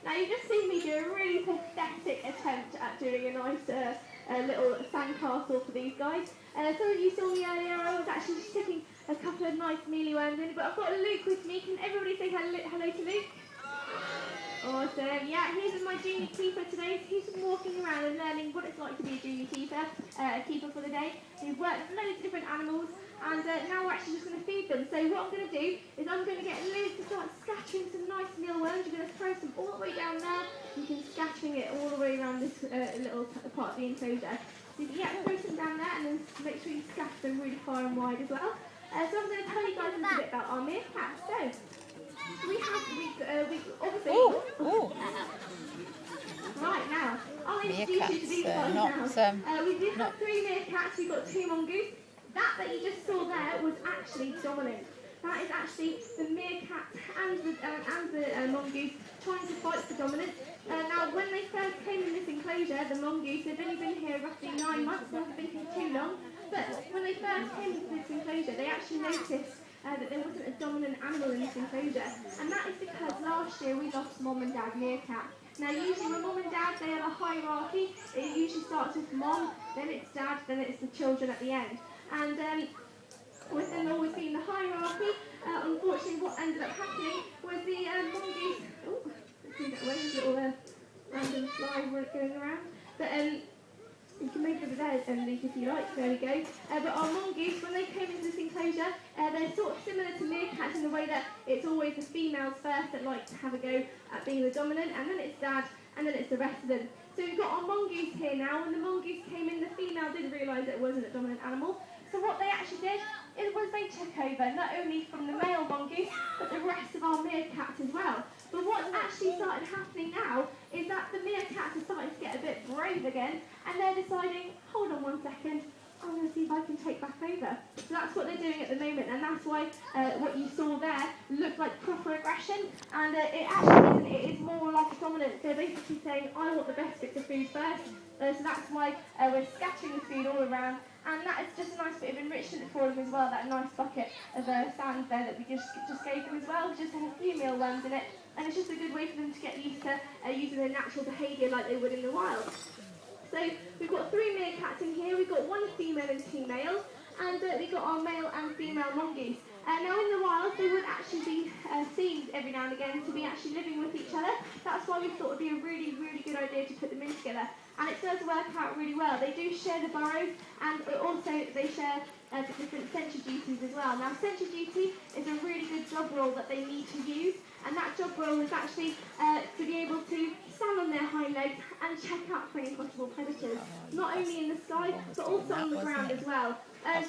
Now you've just seen me do a really pathetic attempt at doing a nice little sandcastle for these guys. Some of you saw me earlier, I was actually sticking a couple of nice mealyworms in, but I've got Luke with me. Can everybody say hello to Luke? Awesome. Yeah, he's my junior keeper today. He's been walking around and learning what it's like to be a junior keeper, for the day. He's worked with loads of different animals, and now we're actually just going to feed them. So what I'm going to do is I'm going to get Luke to start scattering some nice mealworms. You're going to throw some all the way down there. You can scattering it all the way around this little part of the enclosure. So yeah, throw some down there, and then make sure you scatter them really far and wide as well. So I'm going to tell you guys a little bit about our meerkats. So we obviously. Oh. Right now, I'll introduce you to these guys now. We did have 3 meerkats. We've got 2 mongoose. That you just saw there was actually dominant. That is actually the meerkat and the mongoose trying to fight for dominance. Now, when they first came in this enclosure, the mongoose, they've only been here roughly 9 months. They haven't been here too long. But when they first came into this enclosure, they actually noticed that there wasn't a dominant animal in this enclosure, and that is because last year we lost mom and dad meerkat. Now usually when mom and dad, they have a hierarchy. It usually starts with mom, then it's dad, then it's the children at the end. And with them always being the hierarchy, unfortunately what ended up happening was the mongoose. Oh, let's see that way, there's a little random fly going around. But you can move them there, Luke, if you like. There we go. But our mongoose, when they came into this enclosure, they're sort of similar to meerkats in the way that it's always the females first that like to have a go at being the dominant, and then it's dad, and then it's the rest of them. So we've got our mongoose here now. When the mongoose came in, the female didn't realise that it wasn't a dominant animal. So what they actually did was they took over, not only from the male mongoose, but the rest of our meerkats as well. But what's actually started happening now is that the meerkats are starting to get a bit brave again, and they're deciding, hold on one second, I'm going to see if I can take back over. So that's what they're doing at the moment, and that's why what you saw there looked like proper aggression, and it actually isn't. It is more like a dominant. They're basically saying, I want the best bits of food first. So that's why we're scattering the food all around, and that is just a nice bit of enrichment for them as well, that nice bucket of sand there that we just gave them as well, just had a few mealworms in it, and it's just a good way for them to get used to using their natural behaviour like they would in the wild. So we've got 3 meerkats in here. We've got 1 female and 2 males, and we've got our male and female mongoose. Now in the wild, they would actually be seen every now and again to be actually living with each other. That's why we thought it would be a really, really good idea to put them in together. And it does work out really well. They do share the burrows, and also they share the different sentry duties as well. Now sentry duty is a really good job role that they need to use, and that job role is actually to be able to stand on their hind legs and check out for any possible predators, not only in the sky, but also on the ground as well.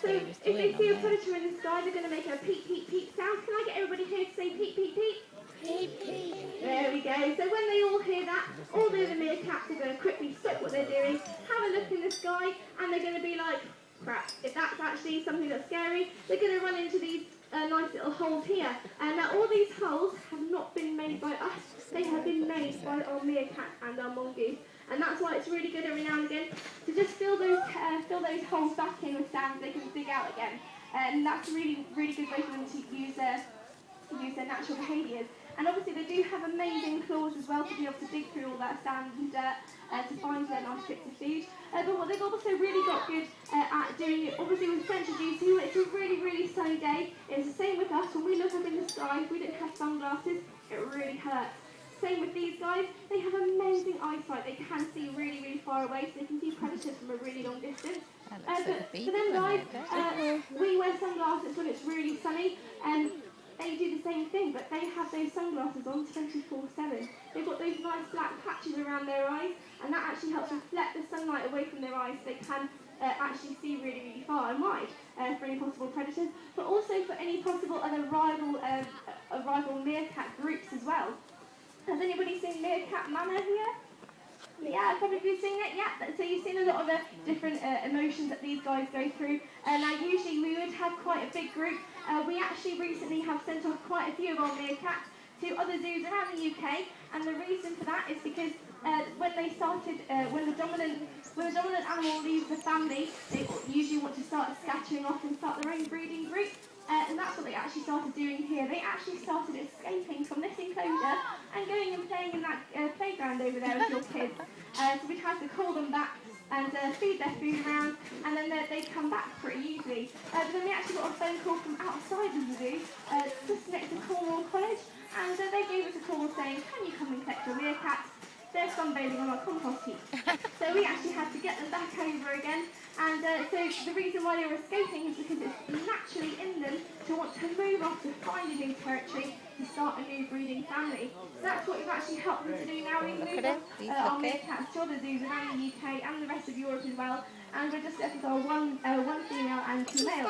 So if they see a predator in the sky, they're going to make a peep, peep, peep sound. Can I get everybody here to say peep, peep, peep? Peep, peep. There we go. So when they all hear that, all the other meerkats are going to quickly stop what they're doing, have a look in the sky, and they're going to be like, crap, if that's actually something that's scary, they're going to run into these nice little holes here. And now all these holes have not been made by us, they have been made by our meerkat and our mongoose. And that's why it's really good every now and again to just fill those holes back in with sand so they can dig out again. And that's a really, really good way for them to use their natural behaviours. And obviously they do have amazing claws as well to be able to dig through all that sand and dirt to find their nice bits of food. But what they've also really got good at doing, obviously with sentry duty, when it's a really, really sunny day, it's the same with us. When we look up in the sky, if we don't have sunglasses, it really hurts. Same with these guys, they have amazing eyesight. They can see really, really far away, so they can see predators from a really long distance. But for them guys, we wear sunglasses when it's really sunny, and they do the same thing, but they have those sunglasses on 24/7. They've got those nice black patches around their eyes, and that actually helps reflect the sunlight away from their eyes so they can actually see really, really far and wide for any possible predators, but also for any possible other rival meerkat groups as well. Has anybody seen Meerkat Manor here? Yeah, a couple of you seen it? Yeah, so you've seen a lot of the different emotions that these guys go through. Now usually we would have quite a big group. We actually recently have sent off quite a few of our meerkats to other zoos around the UK, and the reason for that is because when the dominant animal leaves the family, they usually want to start scattering off and start their own breeding group, and that's what they actually actually started doing here, they actually started escaping from this enclosure and going and playing in that playground over there with your kids. So we tried to call them back and feed their food around, and then they'd come back pretty easily. But then we actually got a phone call from outside of the zoo, just next to Cornwall College, and they gave us a call saying, can you come and collect your meerkats? They're sunbathing on our compost heap. So we actually had to get them back over again, and so the reason why they were escaping is because it's naturally in them to want to move off to find a new territory to start a new breeding family. So that's what we've actually helped them to do now. We've moved our meerkats to other zoos around the UK and the rest of Europe as well, and we're just left with our one female and two males.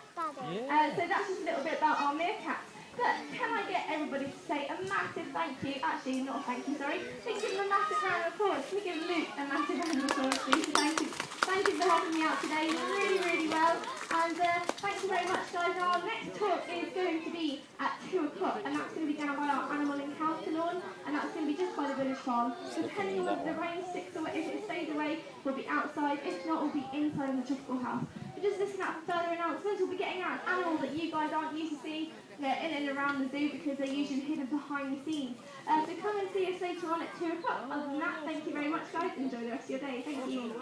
So that's just a little bit about our meerkats. But can I get everybody to say a massive thank you? Actually, not a thank you, sorry. Can we give them a massive round of applause? Can we give Luke a massive round of applause, please? Thank you. Thank you for helping me out today really, really well. And thank you very much, guys. Our next talk is going to be at 2 o'clock, and that's going to be down by our animal encounter lawn, and that's going to be just by the village farm. Depending on whether the rain sticks or if it stays away, we'll be outside. If not, we'll be inside in the tropical house. But just listen out for further announcements. We'll be getting out an animal that you guys aren't used to seeing. They're in and around the zoo because they're usually hidden behind the scenes. So come and see us later on at 2 o'clock. Other than that, thank you very much, guys. Enjoy the rest of your day. Thank you.